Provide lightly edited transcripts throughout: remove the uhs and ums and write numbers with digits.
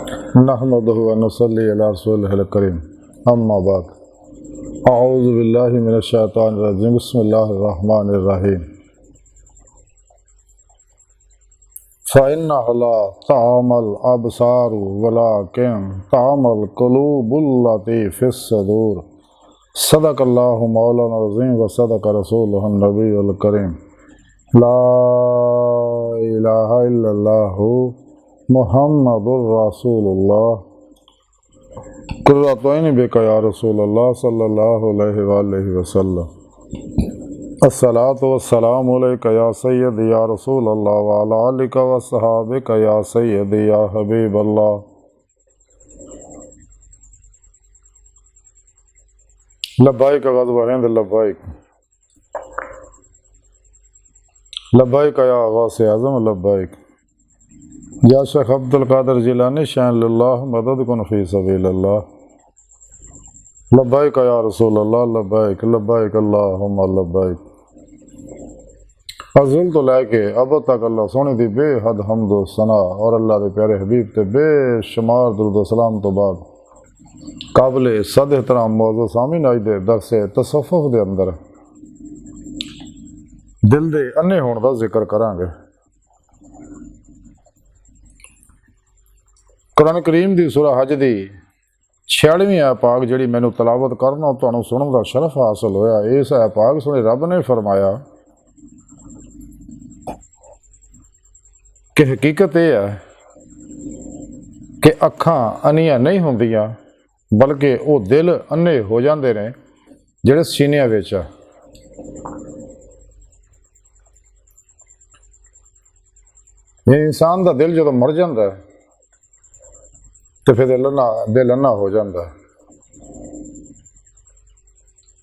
नहमदुहु व नुसल्ली अला रसूलिहिल करीम अम्मा बाद अऊज़ु बिल्लाहि मिनश शैतानिर रजीम बिस्मिल्लाहिर रहमानिर रहीम फ़इन्नहा ला तअमल अबसारु वलाकिन तअमल कुलूबुल लती फ़िस सदूर सदक़ल्लाहु मौलाना अज़ीम व सदक़ रसूलुहुन नबियुल करीम ला इलाहा इल्लल्लाहु मुहम्मदुर रसूलुल्लाह कुर्रतुऐनी बिका या रसूलल्लाह सल्लल्लाहु अलैहि वसल्लम अस्सलातु वस्सलामु अलैका या सय्यदी या रसूलल्लाह व अला आलिका व सहाबिका या सय्यदी या हबीबल्लाह। लब्बाइक ग़ज़वा हिंद लब्बाइक लब्बाइक या गौसे आज़म लब्बाइक या शेख अब्दुल कादिर जिलानी शान लिल्लाह मदद कुन फी सबीलिल्लाह। लब्बाइक या रसूलल्लाह लब्बाइक लब्बाइक अल्लाहुम्मा लब्बाइक। अज़ल तो लैके अब तक अल्लाह सोने दी बेहद हम्द व सना और अल्लाह के प्यारे हबीब ते बेशुमार दुरूद व सलाम तो बाद काबिल सद एहतराम मौजू सामीन आज दे दरस तसव्वुफ़ दे अंदर दिल दे अन्ने होने का जिक्र करांगे। कुरान करीम दी सूरह हज दी 46वीं आयत पाक जिहड़ी मैनू तलावत करना तुहानू सुनन दा शरफ हासिल होया। इस आयत पाक सुने रब ने फरमाया कि हकीकत यह है कि अखां अन्नियां नहीं होंदियां बल्कि वो दिल अन्ने हो जाते हैं जिहड़े सीनियां विच आ। इंसान का दिल जो मर जाता है तो फिर दिल अन्ना हो जाता है।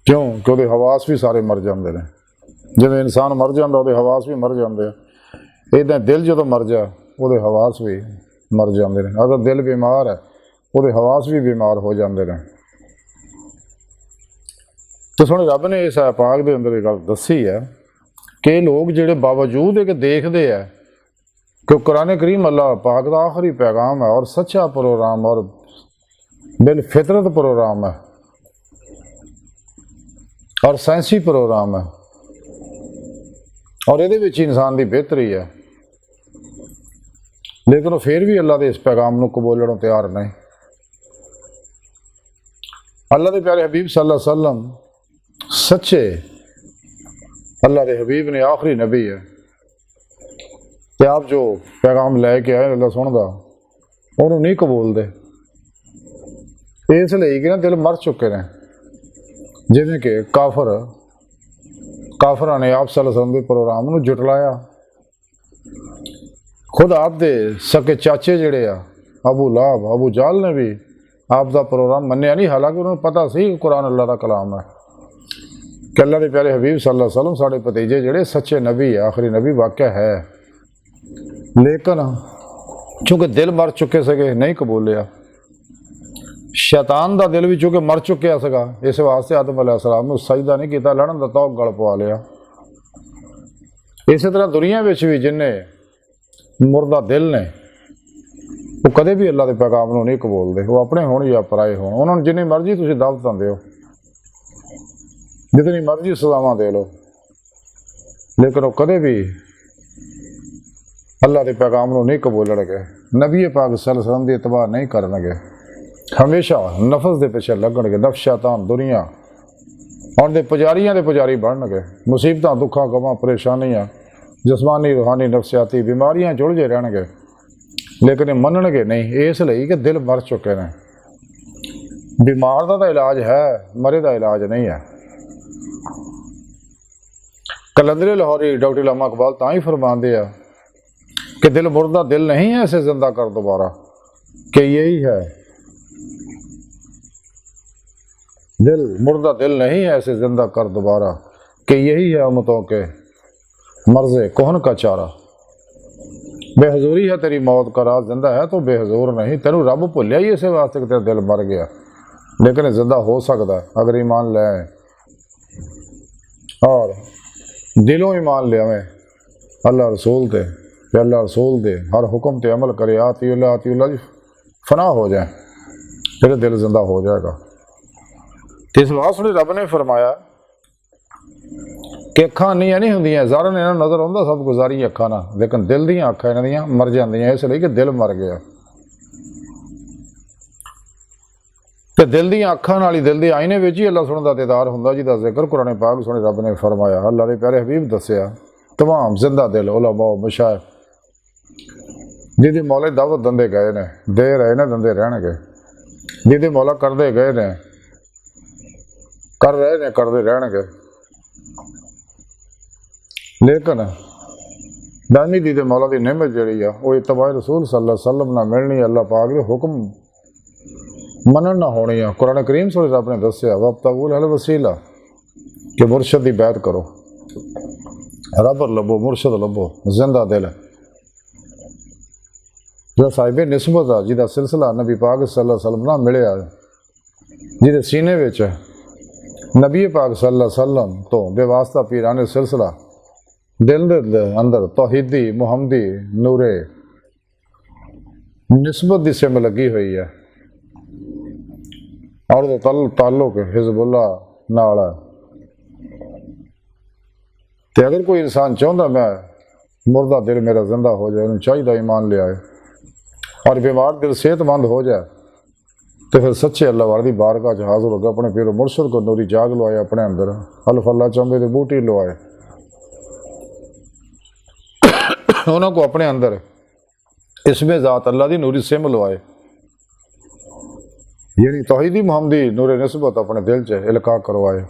क्यों? क्योंकि हवास भी सारे मर जाते हैं। जिवें इंसान मर जाता वो हवास भी मर जाते हैं। इदां दिल जो मर जाए वो हवास भी मर जाते हैं। अगर दिल बीमार है वो हवास भी बीमार हो जाते हैं। तो सुन रब ने इस पाक के अंदर गल दसी है कि लोग जिहड़े बावजूद है कि देखते हैं कि कुरान करीम अल्लाह पाक का आखिरी पैगाम है और सच्चा प्रोग्राम और बिल फितरत प्रोग्राम है और साइंसी प्रोग्राम है और ये इंसान की बेहतरी है, लेकिन वो फिर भी अल्लाह के इस पैगाम को कबूलण तैयार नहीं। अल्लाह के प्यारे हबीब सल्लल्लाहु अलैहि वसल्लम सच्चे अल्लाह के हबीब ने आखिरी नबी है कि आप जो पैगाम लैके आए अल्लाह सुनदा उन्होंने नहीं कबूलते इसलिए कि ना दिल मर चुके हैं। जिवें कि काफर ने आप सल्लल्लाहु अलैहि वसल्लम के प्रोग्राम को जुटलाया। खुद आप दे सके चाचे जिहड़े आ अबू लाहब अबू जाल ने भी आप दा प्रोग्राम मन्निया नहीं, हालांकि उन्होंने पता सी कि कुरान अल्लाह का कलाम है कि अल्लाह के प्यारे हबीब सल्लल्लाहु अलैहि वसल्लम साढ़े भतीजे जिहड़े सच्चे नबी है, आखिरी नबी वाक़या है। लेकिन चूँकि दिल मर चुके सके नहीं कबूलिया। शैतान का दिल भी चूँकि मर चुकिया सगा, इस वास्ते आदम अलैहिस्सलाम ने सजदा नहीं किया, लड़न का तौक गल पवा लिया। इस तरह दुनिया में भी जिन्हें मुर्दा दिल ने वो कदे भी अल्लाह के पैगाम को नहीं कबूलते, वो अपने होण या पराए होण। उन्होंने जिन्नी मर्जी तुसीं दावतां दिओ, जितनी मर्जी सजावां दे लो, लेकिन वो कदे भी अल्लाह के पैगाम को नहीं कबूलणगे। नबी पाक सल्लल्लाहु अलैहि वसल्लम की इतबा नहीं करनगे, हमेशा नफस के पिछे लगणगे। नफ्स शैतान दुनिया उनके पुजारियां के पुजारी बनणगे। मुसीबतां दुखां गवां परेशानियां जिस्मानी रूहानी नफसियाती बीमारियां जुलझे रहणगे, लेकिन मनणगे नहीं इसलिए कि दिल मर चुके हैं। बीमार का तो इलाज है, मरे का इलाज नहीं है। कलंदरे लाहौरी डॉक्टर अल्लामा इकबाल तां ही फरमाते हैं कि दिल मुर्दा दिल नहीं है इसे जिंदा कर दोबारा, कि यही है दिल मुर्दा दिल नहीं है इसे जिंदा कर दोबारा, कि यही है उम्मतों के मर्ज़े कोहन का चारा। बेहजूरी है तेरी मौत का राज, जिंदा है तो बेहजूर नहीं। तेनू रब भुलिया ही इस वास्ते कि तेरा दिल मर गया, लेकिन जिंदा हो सकता है अगर ईमान ले आए और दिलों ईमान ले आवे अल्लाह रसूल ते अल्लाह रसूल दे हर हुक्म ते अमल करे। आती अल्लाह जी फना हो जाए, फिर दिल जिंदा हो जाएगा। तो इस वास्ते रब ने फरमाया कि अखां नहीं होंदियां, ज़ाहिर इन्हां नूं नज़र आउंदा सब कुछ ज़ाहिरी अखां नाल, लेकिन दिल दीयां अखां इन्हां दीयां मर जांदियां, इसलिए कि दिल मर गया। तो दिल दीयां अखां नाल ही, दिल दे आईने विच ही अल्लाह सुणन दा दीदार हुंदा, जिहदा जिक्र कुरान पाक सुणे रब ने फरमाया। अल्लाह दे प्यारे हबीब दस्सिया तमाम जिंदा दिल उलमा मशाइख जिहदे मौला दावत दंदे गए ने, दे रहे ने, दंदे रहणगे, जिहदे मौला करदे गए ने, कर रहे ने, करदे रहणगे। लेकिन दानी दी मौला की नियमत जी आ वो इतबा रसूल सल्लल्लाहु अलैहि वसल्लम ना मिलनी, अल्लाह पाक के हुक्म मनन ना होनी आ। कुरान करीम सुने रब ने दस्सिया वब्तगू अल वसीला कि मुर्शद की बैत करो, रब लभो, मुर्शद लभो, जिंदा दिल जो साहिब निस्बत आ, जिहदा सिलसिला नबी पाक सल्लल्लाहु अलैहि वसल्लम नाल मिलिया, जिहदे सीने विच नबी पाक सल्लल्लाहु अलैहि वसल्लम तो बेवास्ता पीराने सिलसिला दिल दे अंदर तौहीदी मुहम्मदी नूरे निस्बत की सिम लगी हुई है और ताल्लुक हिजबुल्ला नाल है। तो अगर कोई इंसान चाहता मैं मुर्दा दिल मेरा जिंदा हो जाए, उन्हें चाहिए ईमान ले आए और बीमार दिल सेहतमंद हो जाए, तो फिर सच्चे अल्लाह वाले की बारगाह च हाजिर हो गया, अपने पीर मुर्शद को नूरी जाग लवाए, अपने अंदर अल्फ अल्लाह चंबे की बूटी लवाए, उन्होंने को अपने अंदर इसमें ज़ात अल्लाह की नूरी सिम लवाए, यानी तौहीदी मुहम्मदी नूरे निस्बत अपने दिल च इल्का करवाए,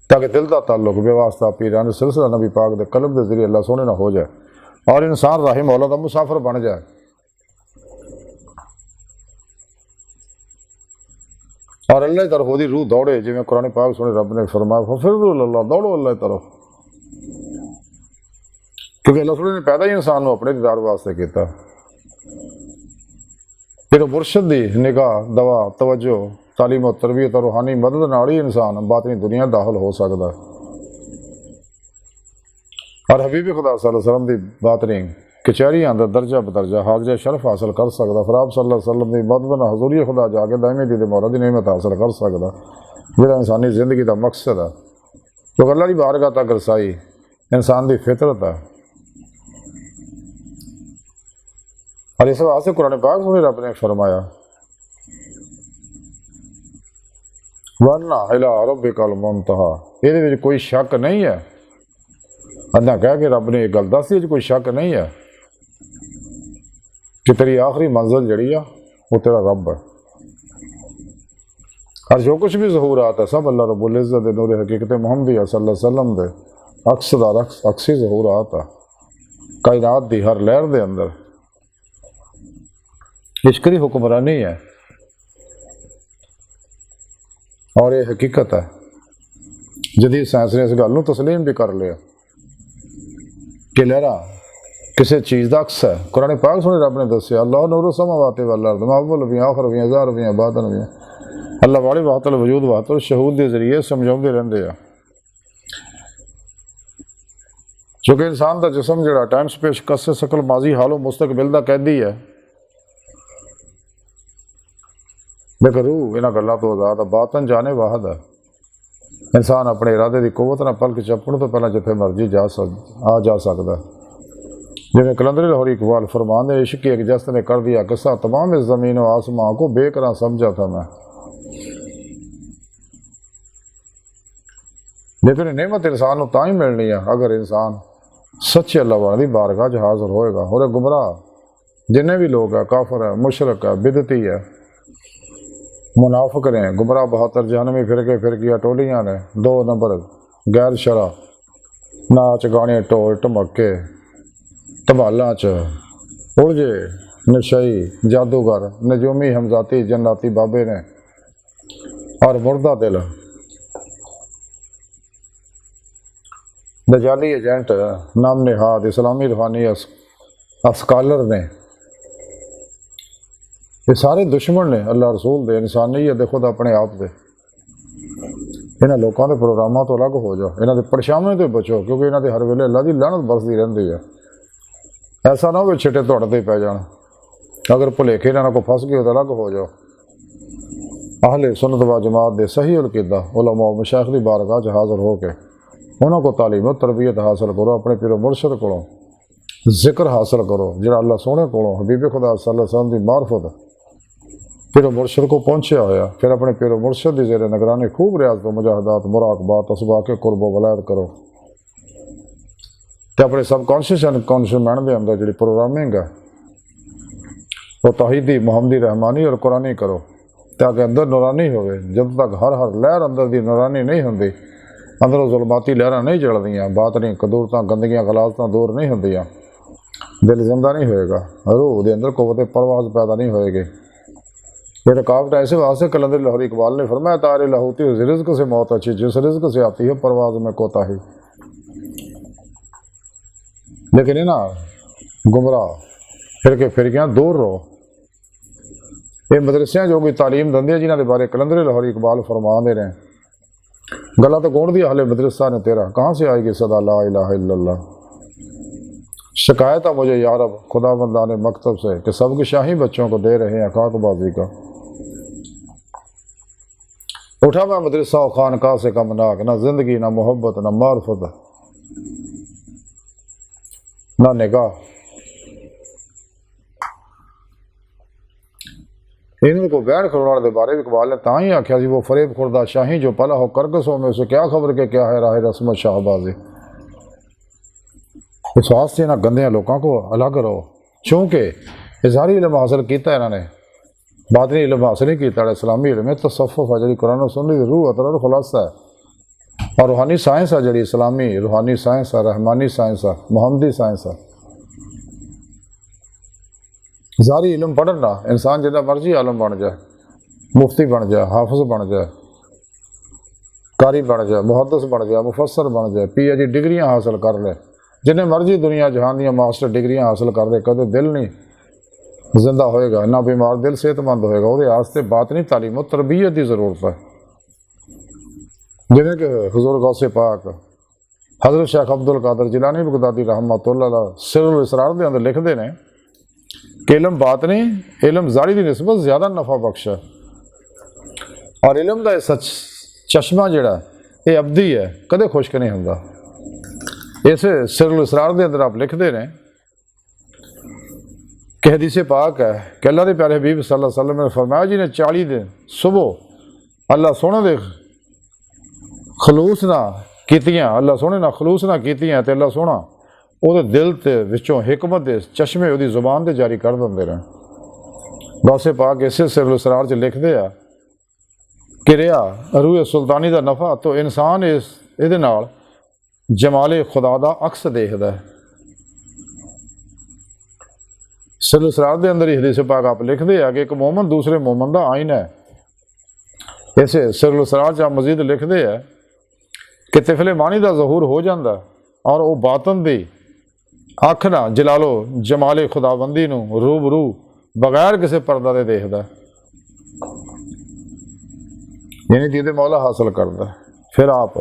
ताकि दिल का ताल्लुक बेवास्ता पीराने सिलसिला नबी पाक के कलम के जरिए अल्लाह सोने ना हो जाए और इंसान राही मौला का मुसाफिर बन जाए। और अल्लाह की तरफ रूह दौड़े, जिमें कुरान पाक सुने रब ने फरमाया फिर अल्लाह दौड़ो अल्लाह की तरफ, क्योंकि अल्लाह सुने ने पैदा ही इंसान को अपने दीदार वास्ते किया। फिर मुर्शद की निगाह दवा तवज्जो तालीम और तरबियत और रूहानी मदद नाल ही इंसान बातनी दुनिया दाखिल हो सकता है और हबीब खुदा सल्लल्लाहु अलैहि वसल्लम की बातनी कचहरी अंदर दर्जा बदर्जा हाजिर शरफ हासिल कर सकता। फिर आप सल्लल्लाहु अलैहि वसल्लम की मदद नाल हजूरी खुदा जाके दायमी दी मौला की नेमत हासिल कर सकता, जिहड़ा इंसानी जिंदगी का मकसद है, क्योंकि अल्लाह की बारगाह तक रसाई इंसान की फितरत है। और इस वास्ते कुरान पाक सुने रब ने फरमाया वरना इला रब्बिकल मुंतहा, ये कोई शक नहीं है। अदा कह के रब ने एक गल दस दी, कोई शक नहीं है कि तेरी आखिरी मंजिल जड़ी आ वो तेरा रब है और जो कुछ भी ज़हूरात है सब अल्लाह रब्बुल इज़्ज़त दे नूर हकीकत मुहम्मदी सल्लल्लाहु अलैहि वसल्लम दे अक्स अक्सी ज़हूरात है। कायनात दी हर लहर दे अंदर इश्करी हुक्मरानी है और ये हकीकत है। जदीद साइंस ने इस गल नूं तस्लीम भी कर लिया कि लहरा किसी चीज़ का अक्स है। कुरान पाक सुने रब ने दस्सिया अल्लाह नूरु समावाति वल अर्द मा अव्वल वी आखिर वी ज़ाहिर वी बातिन वी, अल्लाह वाले वातल वजूद वातल शहूद के जरिए समझाते रहते हैं। क्योंकि इंसान का जिसम जो टाइम स्पेस कस सकल माजी हालो मुस्तकबिल का कैदी है, लेकिन रूह इन्होंने गलों तो आज़ाद है, बातन जाने वाहद है। इंसान अपने इरादे की कुव्वत ना पलक झपकण तो पहले जिथे मर्जी जा सकता है। जिन्हें कलंदरी लाहौरी इकबाल फरमान ने इश्क की एक जस्त ने कर दिया किस्सा, तमाम इस ज़मीन और आसमां को बेकरार समझा था मैं। लेकिन नेमत इंसान को तां ही मिलनी है अगर इंसान सच्चे अल्लाह वाले की बारगाह च हाजिर होएगा। और गुमराह जिन्हें भी लोग है, काफर है, मुशरक है, बिदती है, मुनाफिक ने, गुमराह 72 जहनमी फिरकियाँ टोलियाँ ने, 2 नंबर गैर शरा नाच गाने ढोल ढमके धमालों च उलझे नशई जादूगर नजूमी हमजाती जन्नाती बाबे ने और मुर्दा दिल दजाली एजेंट नाम निहाद इस्लामी रूहानी स्कॉलर ने, ये सारे दुश्मन ने अल्लाह रसूल दे, इंसानियत दे, खुद अपने आप दे। इन्होंने लोगों के प्रोग्रामों तो अलग हो जाओ, इन्होंने परेशानियों तो बचो, क्योंकि इन्होंने हर वेले अल्लाह की लानत बरसती रहती है। ऐसा ना हो छिटे तुहाडे ते पै जाण। अगर भुलेखे इन्हां को फस गए तो अलग हो जाओ। अहले सुन्नत व जमात दे सही उलकीदा उलमा मशाइख दी बारगाह च हाज़र हो के उन्हां को तालीम तरबियत हासिल करो। अपने पीरो मुर्शद कोलों जिक्र हासिल करो जिहड़ा अल्लाह सोहने कोलों हबीब खुदा सल्लल्लाहु अलैहि वसल्लम दी मार्फत पीरो मुर्शद को पहुँचा होया। फिर अपने पीरो मुर्शद की ज़ेरे निगरानी खूब रियाजत मुजाहदात मुराकबात असबा के कुर्ब वलायत करो। तो अपने सबकॉन्शियस अनकॉन्शियस माइंड के अंदर जी प्रोग्रामिंग है वो तौहीदी मुहम्मदी रहमानी और कुरानी करो ताकि अंदर नूरानी हो। जब तक हर लहर अंदर की नूरानी नहीं होंगी, अंदरों जुलमाती लहर नहीं चलदियाँ, बातनी कदूरतां गंदगियां गलाजतां दूर नहीं होंदियां, दिल जिंदा नहीं होएगा, रूह के अंदर कुव्वत परवाज पैदा नहीं होएगी। ये रुकावट ऐसे वास्ते कलंदर लाहौरी इकबाल ने फरमाया तारे लाहौती रिज़्क़ से मौत अच्छी, जिस रिज़्क़ से आती है परवाज में कोताही। लेकिन ना गुमराह फिर गया दूर रहो। ये मदरसियां जो कोई तालीम दंदे जिन्होंने बारे कलंदर लाहौरी इकबाल फरमा दे रहे गला तो कौन दी अहले मदरसा ने तेरा कहाँ से आएगी सदा ला इलाहा इल्लल्लाह। शिकायत है मुझे यारब खुदा बंदाने मकतब से कि सबकी शाही बच्चों को दे रहे हैं खाकबाजी का। उठा मैं मदरसा और खानका से कम नाक, ना जिंदगी ना मोहब्बत ना मार्फत ना निगाह। इनको बैठ खड़ोने के बारे में इकबाल ने तां ही आख्या वो फरेब खुर्दा शाही जो पला हो करकसों में उसे क्या खबर के क्या है राह रस्मत शाहबाजी। इस वास्ते ना गंदे लोगों को अलग रहो, चूँकि इजहारी इल्म हासिल किया इन्होंने बातनी इल्म हासिल नहीं किया। इस्लामी इल्म तसव्वुफ है जी कुरान और सुन्नत दी रूह अतर खुलासा है, और रूहानी साइंस है जी इस्लामी रूहानी साइंस है, रहमानी साइंस है, मुहम्मदी साइंस है। ज़ारी इल्म पढ़ना इंसान जितना मर्जी आलम बन जाए, मुफ्ती बन जाए, हाफिज बन जाए, कारी बन जाए, मुहद्दिस बन जाए, मुफस्सर बन जाए, PhD डिग्रियाँ हासिल कर ले, जिन्हें मर्जी दुनिया जहान दी मास्टर डिग्रियाँ हासिल कर ले, कदे दिल नहीं जिंदा होएगा, ना बीमार दिल सेहतमंद होएगा। वो वास्ते बातनी तालीम और तरबियत की ज़रूरत है। जिन्हें कि हुज़ूर गौसे पाक हज़रत शेख अब्दुल कादिर जिलानी बगदादी रहमतुल्लाह अलैह सिरुल इसरार दे अंदर लिखते हैं कि इल्म बातनी इल्म ज़ारी की निस्बत ज़्यादा नफ़ा बख्श है, और इल्म का सच चश्मा जिहड़ा ये अबदी है, कदे खुश्क नहीं होंदा। इस सिरुल इसरार दे अंदर आप लिखते हैं कि हदीस पाक है कि अल्लाह के प्यारे हबीब सल्लल्लाहु अलैहि वसल्लम ने फरमाया जी ने 40 दिन सुबह अल्लाह सोहने दे खलूस ना कीतियां, अल्लाह सोहने ना खलूस ना कीतियां ते अल्लाह सोहना ਉਹਦੇ दिल ते विचों हिकमत के चश्मे ਉਹਦੀ जुबान से जारी कर देंगे रहे। गौसे पाक इसे सिरुल इसरार च लिखते हैं कि रिया रूह सुल्तानी का नफ़ा तो इंसान ये जमाले खुदा का अक्स देखता है। सिरुल इसरार के अंदर ही हदीस पाक आप लिखते हैं कि एक मोमन दूसरे मोमन का आइन है। इसे सिरुल इसरार च आप मजीद लिखते हैं कि तिफले मानी का जहूर हो जाता और वह बातन दी अख ना जलालो जमाले खुदाबंदी नूं रूबरू बगैर किसी पर्दा दे देखदा, यानी कि मौला हासिल करता। फिर आप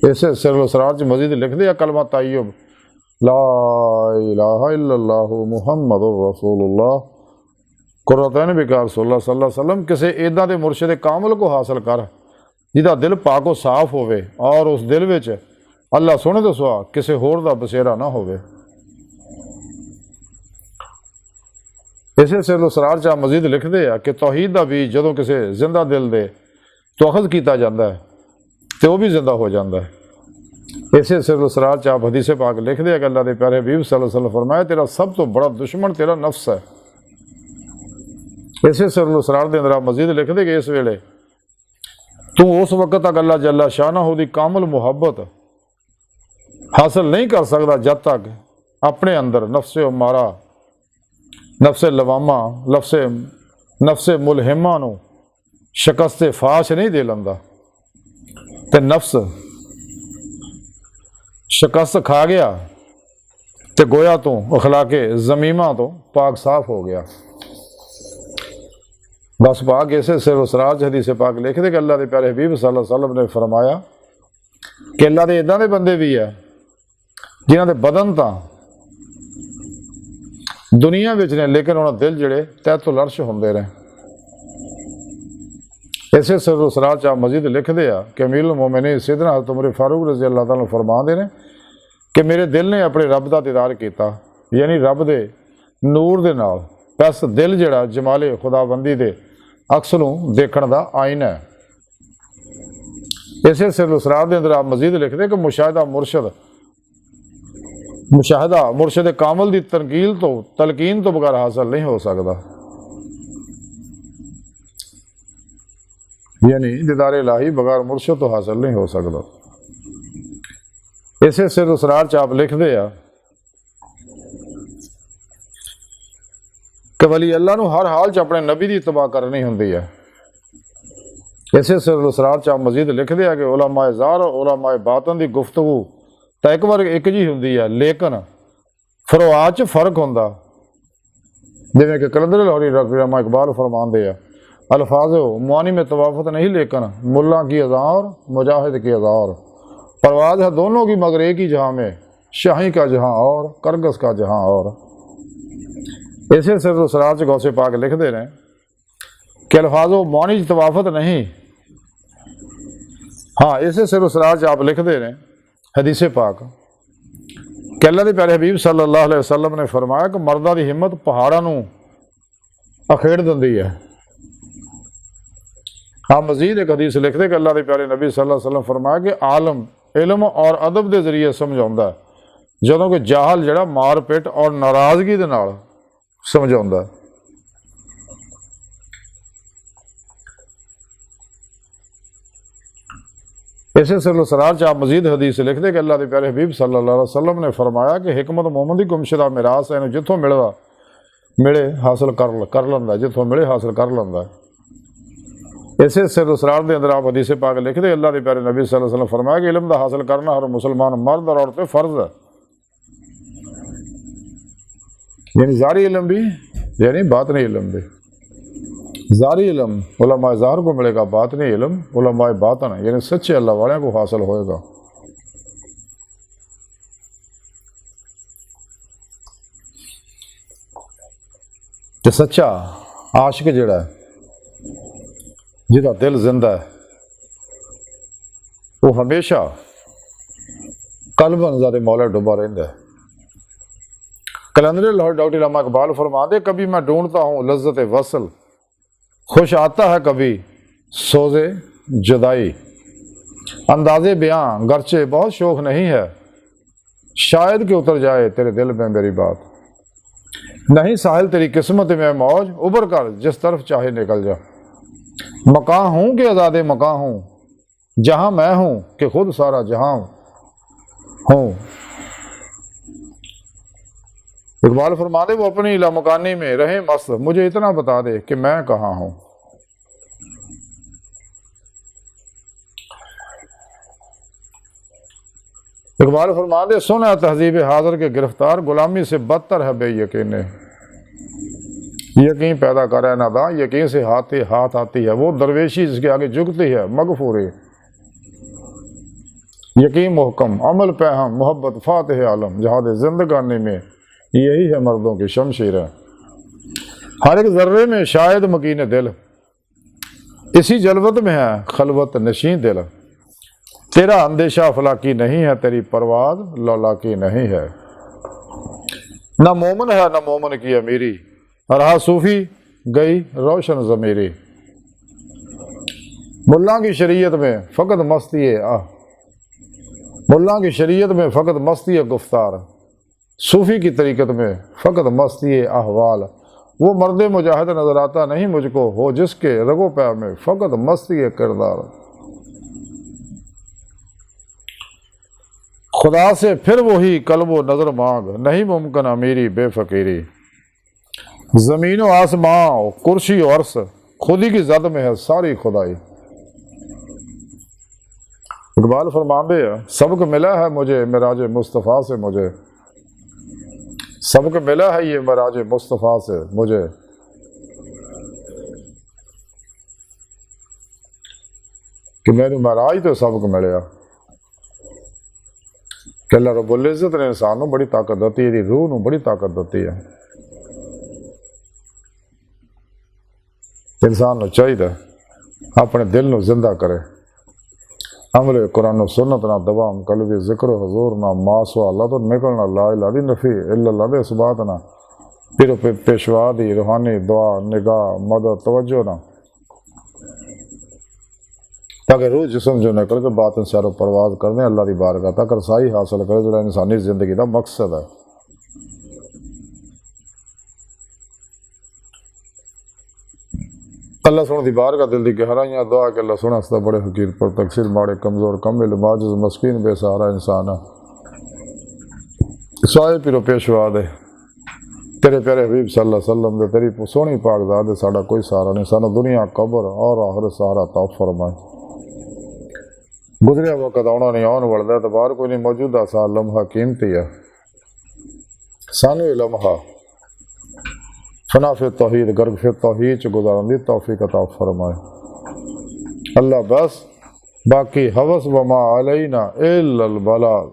इसे सिरुल इसरार च मजीद लिखते हैं कलमा तय्यब ला इलाहा इल्लल्लाह मुहम्मदुर रसूलुल्लाह कुर्रतैन बिका रसूलुल्लाह सल्लल्लाहु अलैहि वसल्लम। किसी इदा के मुर्शिद कामिल को हासिल कर जिहदा दिल पाको साफ होवे और उस दिल विच अल्लाह सोहने तो सुआ किसी होर दा बसेरा ना होवे। इसे सिरुल इसरार च मजीद लिखते हैं कि तौहीद का बीज जदों किसी जिंदा दिल दे तो अखज़ किया जाता है तो वह भी जिंदा हो जाता है। इसे सिरुल इसरार च आप हदीस पाक लिखते हैं कि अल्लाह के प्यारे हबीब सल्लल्लाहु अलैहि वसल्लम फरमाया तेरा सब तो बड़ा दुश्मन तेरा नफ्स है। इसे सिरुल इसरार के अंदर आप मजीद लिखते कि इस वेले तू उस वक्त तक अल्लाह जल्ला शाह दी कामल मुहब्बत हासिल नहीं कर सकता जब तक अपने अंदर नफ्से मारा नफ्से लवामा नफ्से मुलहिमा नूं शिकस्त फाश नहीं दे लंदा ते नफ्स शिकस्त खा गया तो गोया तो अखलाके जमीमा तो पाक साफ हो गया। बस पाक इसे सिरुल इसरार हदीस पाक लिखते कि अल्लाह के प्यारे हबीब सल्लल्लाहु अलैहि वसल्लम ने फरमाया कि अल्लाह के इदां दे बंदे भी है जिन्हां दे बदन तां दुनिया विच ने, लेकिन उन्होंने दिल जिहड़े तहत लर्श होंदे ने। इसे सिर सराज च आप मजीद लिखते आ कि अमीरुल मोमिनीन सैयदना हज़रत उमर फारूक रज़ी अल्लाह तआला फरमाते हैं कि मेरे दिल ने अपने रब का दीदार किया, यानी रब के नूर दे नाल। बस दिल जिहड़ा जमाले खुदाबंदी के अक्स नूं देखण दा आईना है। इसे सिर सराज के अंदर आप मजीद लिखते कि मुशाहिदा मुर्शद कामल की तलकीन तो बगैर हासिल नहीं हो सकता, यानी दीदार इलाही बगैर मुर्शद तो हासिल नहीं हो सकता। इसे सिर उसरार च आप लिखते आ कि वली अल्लाह नूं हर हाल च अपने नबी की इत्तबा करनी हुंदी है। इसे सिर उसरार च आप मजीद लिखते आ कि उलमाए ज़ाहिर और उलमाए बातन की गुफ्तगू तो एक बार एक जी हुंदी है, लेकिन फरवा च फर्क हुंदा। जिवें कि कलंदर लाहौरी रहमा इकबाल फरमांदे आ, अल्फाज मुआनी में तवाफत नहीं, लेकिन मुल्ला की अज़ार मुजाहिद की अज़ार, परवाज है दोनों की मगर एक ही जहाँ में, शाही का जहाँ और करगस का जहाँ और। इसे सिर्फ सराज गौसे पाक लिखते हैं कि अल्फाज मुआनी च तवाफत नहीं। हाँ, इसे सिर्फ सराज आप लिखते हैं हदीसे पाक कि अल्लाह के प्यारे हबीब सल्लल्लाहु अलैहि वसल्लम ने फरमाया कि मर्दा की हिम्मत पहाड़ों नूं अखेड़ दिंदी है। हाँ, मजीद एक हदीस लिखते कि अल्लाह के प्यारे नबी सल्लल्लाहु अलैहि वसल्लम फरमाया कि आलम इल्म और अदब के जरिए समझाउंदा है, जदों कि जाहल जिहड़ा मार पिट और नाराज़गी दे नाल समझाउंदा है। इसे सरार च आप मजीद हदीस लिखते कि अल्लाह के प्यारे हबीब सल्लल्लाहु अलैहि वसल्लम ने फरमाया कि हिकमत मोमन की गुमशुदा मिरास है, जिथों मिले हासिल कर लैंदा, जिथों मिले हासिल कर लैंदा। इसे सिर सरार के अंदर आप हदीस पाक लिखते अल्लाह के प्यारे नबी सल्लल्लाहु अलैहि वसल्लम फरमाया कि इल्म का हासिल करना हर मुसलमान मर्द और औरत पे फर्ज है, यानी ज़ारी इल्म भी यानी बातनी इल्म भी। ज़ारी इल्म उलमाए ज़ाहिर को मिलेगा, बातनी इल्म उलमाए बातन यानी सच्चे अल्लाह वाले को हासिल होएगा। तो सच्चा आशिक जिहड़ा है, जिहदा दिल जिंदा है, वो हमेशा कल्बन ज़ाते मौला डुबा रहता है। कलंदर लाहौर डॉक्टर अल्लामा इकबाल फरमाते कभी मैं ढूंढता हूँ लज्जत वसल, खुश आता है कभी सोज़े जुदाई, अंदाज़े बयां गर्चे बहुत शौक नहीं है, शायद कि उतर जाए तेरे दिल में मेरी बात, नहीं साहिल तेरी किस्मत में मौज, उबर कर जिस तरफ चाहे निकल जा, मकां हूँ कि आज़ादे मकां हूँ, जहाँ मैं हूँ कि खुद सारा जहाँ हूँ। इकबाल फरमाते वो अपनी लामकानी में रहे मस्त, मुझे इतना बता दे कि मैं कहाँ हूँ। इकबाल फरमाते सुना तहजीब हाजिर के गिरफ्तार, गुलामी से बदतर है बेयकीन, यकीन पैदा कर है नादा, यकीन से हाथ आती है वो दरवेशी जिसके आगे झुकती है मगफूरी, यकीन मुहकम अमल पैहम मोहब्बत फातिह आलम, जहाद जिंदगानी में यही है मर्दों की शमशीर है, हर एक जर्रे में शायद मकीन दिल, इसी जलवत में है खलवत नशीं दिल, तेरा अंदेशा फलाकी नहीं है, तेरी परवाज लौलाकी नहीं है, न मोमन है न मोमन की अमीरी, रहा सूफी गई रोशन ज़मीरी, मुल्ला की शरीयत में फ़कत मस्ती है मुल्ला की शरीयत में फ़कत मस्ती है गुफ्तार, सूफ़ी की तरीक़त में फ़कत मस्ती अहवाल, वो मर्द मुजाहिद नज़र आता नहीं मुझको, हो जिसके रगो पैर में फ़कत मस्ती किरदार, खुदा से फिर वही कल्बो नज़र मांग, नहीं मुमकिन अमीरी बेफ़कीरी, ज़मीन व आसमां कुर्सी और अर्श खुद ही की जद में है सारी खुदाई। इकबाल फरमाते हैं सबक मिला है मुझे मिराज मुस्तफ़ा से, मुझे सबक मिला है ये मिराज मुस्तफ़ा से मुझे, कि मैंने महराज तो सबक मिलया कि अल्लाह रब्बुल इज़्ज़त ने इंसान को बड़ी ताकत दी है, रूह को बड़ी ताकत दी है। इंसान को चाहिए अपने दिल को जिंदा करे, अमले कुरान सुन्नत ना दवाम कल्बी जिक्र हजूर ना मासवा अल्लाह तो निकलना ला इला दी नफी इल्लल्लाह दे इस बात ना फिर पेशवा दी रूहानी दुआ निगाह मदद तवज्जो ना, ताकि रूह जिसम जो निकल के बात सारों परवाज कर दें अल्लाह की बारगाह तक रसाई हासिल करे, जो इंसानी जिंदगी का मकसद है। अल्लाह सुन दी बारगाह दिल की गहराइयां दुआ के अल्लाह सुना सदा बड़े फकीर पर तकसीर माड़े कमजोर कमिल माजिज मस्कीन बेसहारा इंसान साए पिरो पेशवा दे तेरे प्यारे हबीब सल्लल्लाहु अलैहि वसल्लम दे तेरी सोहनी पाक ज़ात दे साडा कोई सहारा नहीं, सानू दुनिया कब्र और आखिरत सहारा तौफ फरमाए। गुजरिया वक्त आना नहीं आने वाला तो बाहर कोई नहीं, मौजूदा सा लम्हा कीमती है, सानू ये लम्हा फना फिर तौहीद गर्ग फिर तौहीद च गुजारन दी तौफीक अता फरमाए अल्लाह। बस बाकी हवस वमा अलैना इल्लल बलाग।